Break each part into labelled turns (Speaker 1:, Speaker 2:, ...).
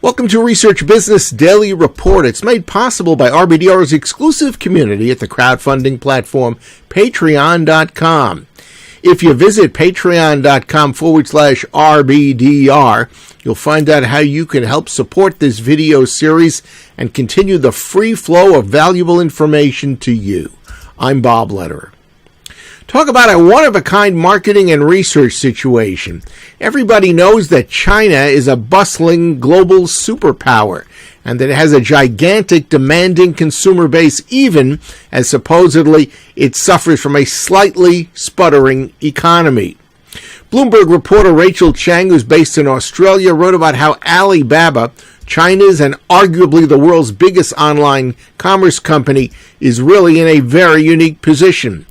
Speaker 1: Welcome to Research Business Daily Report. It's made possible by RBDR's exclusive community at the crowdfunding platform Patreon.com. If you visit patreon.com/RBDR, you'll find out how you can help support this video series and continue the free flow of valuable information to you. I'm Bob Lederer. Talk about a one-of-a-kind marketing and research situation. Everybody knows that China is a bustling global superpower and that it has a gigantic demanding consumer base, even as supposedly it suffers from a slightly sputtering economy. Bloomberg reporter Rachel Chang, who's based in Australia, wrote about how Alibaba, China's and arguably the world's biggest online commerce company, is really in a very unique position.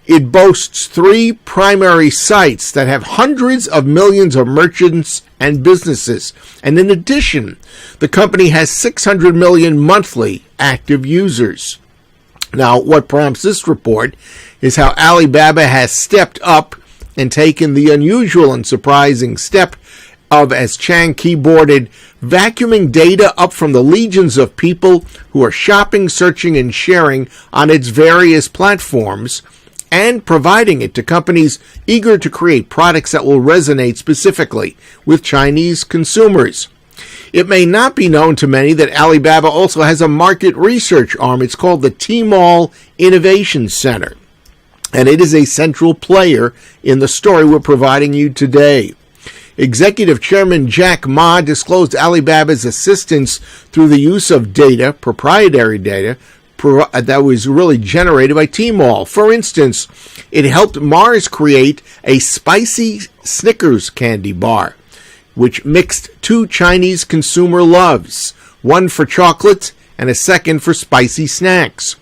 Speaker 1: It boasts 3 primary sites that have hundreds of millions of merchants and businesses. And in addition, the company has 600 million monthly active users. Now, what prompts this report is how Alibaba has stepped up and taken the unusual and surprising step of, as Chang keyboarded, vacuuming data up from the legions of people who are shopping, searching, and sharing on its various platforms, and providing it to companies eager to create products that will resonate specifically with Chinese consumers. It may not be known to many that Alibaba also has a market research arm. It's called the Tmall Innovation Center, and it is a central player in the story we're providing you today. Executive Chairman Jack Ma disclosed Alibaba's assistance through the use of data, proprietary data, that was really generated by Tmall. For instance, it helped Mars create a spicy Snickers candy bar, which mixed 2 Chinese consumer loves, one for chocolate and a second for spicy snacks.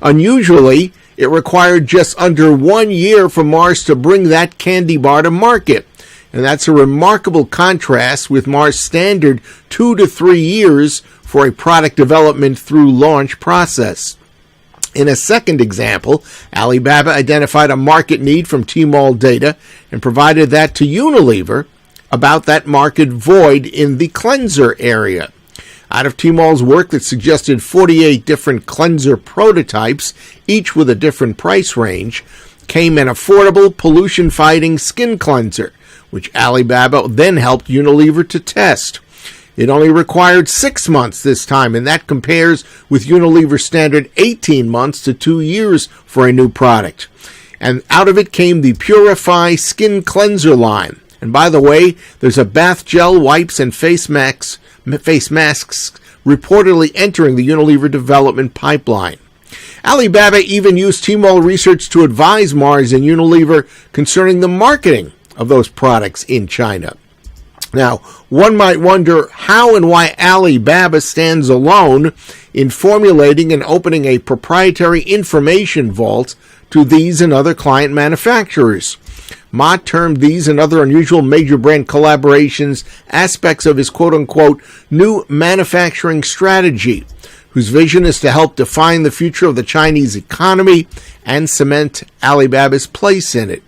Speaker 1: Unusually, it required just under 1 year for Mars to bring that candy bar to market. And that's a remarkable contrast with Mars' standard 2 to 3 years for a product development through launch process. In a second example, Alibaba identified a market need from Tmall data and provided that to Unilever about that market void in the cleanser area. Out of Tmall's work that suggested 48 different cleanser prototypes, each with a different price range, came an affordable, pollution-fighting skin cleanser, which Alibaba then helped Unilever to test. It only required 6 months this time, and that compares with Unilever's standard 18 months to 2 years for a new product. And out of it came the Purify Skin Cleanser line. And by the way, there's a bath gel, wipes, and face masks reportedly entering the Unilever development pipeline. Alibaba even used Tmall research to advise Mars and Unilever concerning the marketing of those products in China. Now, one might wonder how and why Alibaba stands alone in formulating and opening a proprietary information vault to these and other client manufacturers. Ma termed these and other unusual major brand collaborations aspects of his quote-unquote new manufacturing strategy, whose vision is to help define the future of the Chinese economy and cement Alibaba's place in it.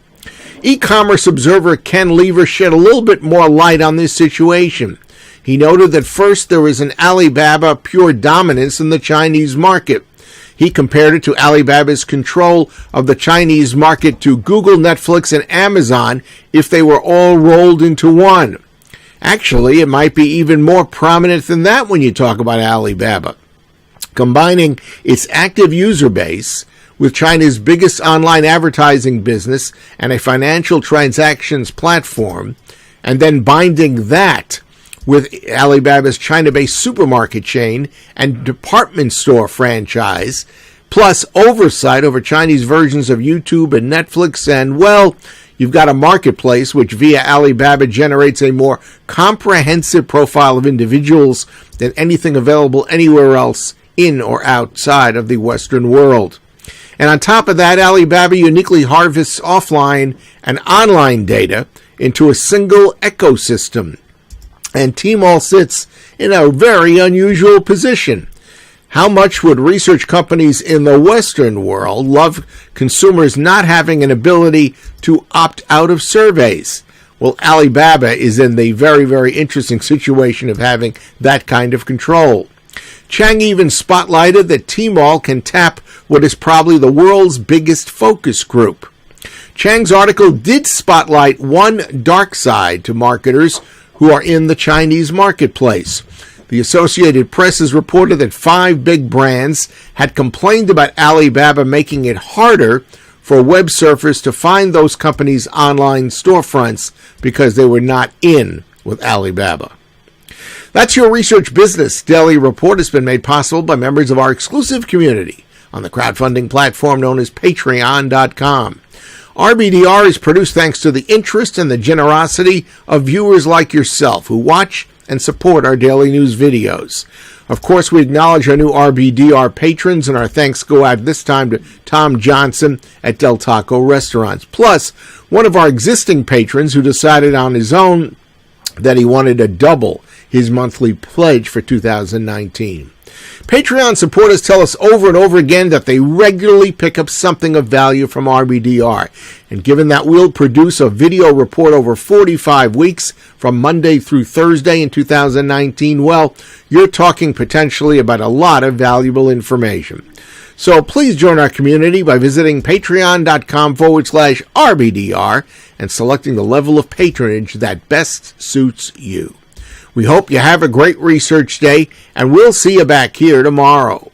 Speaker 1: E-commerce observer Ken Lever shed a little bit more light on this situation. He noted that first there is an Alibaba pure dominance in the Chinese market. He compared it to Alibaba's control of the Chinese market to Google, Netflix, and Amazon if they were all rolled into one. Actually, it might be even more prominent than that when you talk about Alibaba. Combining its active user base with China's biggest online advertising business and a financial transactions platform, and then binding that with Alibaba's China-based supermarket chain and department store franchise, plus oversight over Chinese versions of YouTube and Netflix, and, well, you've got a marketplace which via Alibaba generates a more comprehensive profile of individuals than anything available anywhere else in or outside of the Western world. And on top of that, Alibaba uniquely harvests offline and online data into a single ecosystem. And Tmall sits in a very unusual position. How much would research companies in the Western world love consumers not having an ability to opt out of surveys? Well, Alibaba is in the very, very interesting situation of having that kind of control. Chang even spotlighted that Tmall can tap what is probably the world's biggest focus group. Chang's article did spotlight one dark side to marketers who are in the Chinese marketplace. The Associated Press has reported that 5 big brands had complained about Alibaba making it harder for web surfers to find those companies' online storefronts because they were not in with Alibaba. That's your Research Business Daily Report. Has been made possible by members of our exclusive community on the crowdfunding platform known as Patreon.com. RBDR is produced thanks to the interest and the generosity of viewers like yourself who watch and support our daily news videos. Of course, we acknowledge our new RBDR patrons, and our thanks go out this time to Tom Johnson at Del Taco Restaurants. Plus, one of our existing patrons who decided on his own that he wanted to double his monthly pledge for 2019. Patreon supporters tell us over and over again that they regularly pick up something of value from RBDR. And given that we'll produce a video report over 45 weeks from Monday through Thursday in 2019, well, you're talking potentially about a lot of valuable information. So please join our community by visiting patreon.com/RBDR and selecting the level of patronage that best suits you. We hope you have a great research day, and we'll see you back here tomorrow.